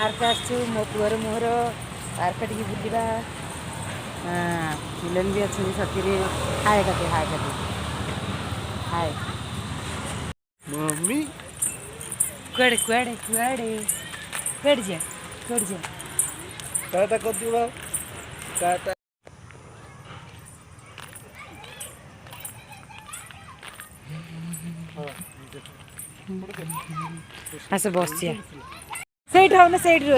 park आसु मो poor मोहर पार्क टी बुलवा मिलन भी अच्छे सती हाय करते हाय मम्मी कुआड़े कुआड़े कुआड़े कुआड़े जा टाटा कर दियो टाटा आस बस सैठ हो ना सैठ रो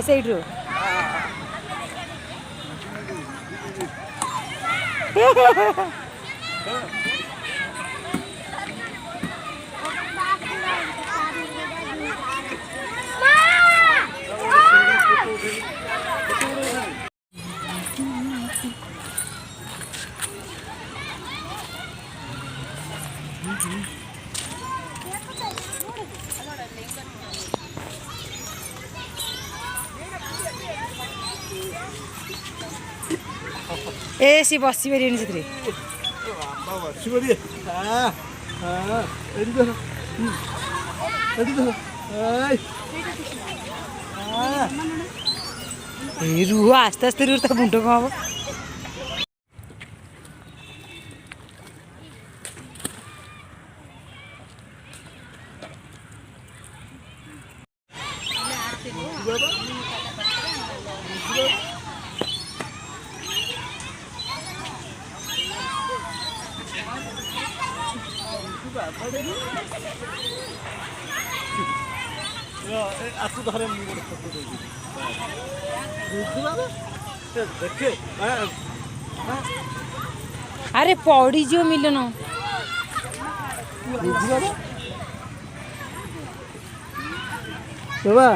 ए सी बस से रुह आस्ते आस्ते रुह तो मुंड कम हम आसु धरे देखे अरे पड़ी जो मिलन बाबा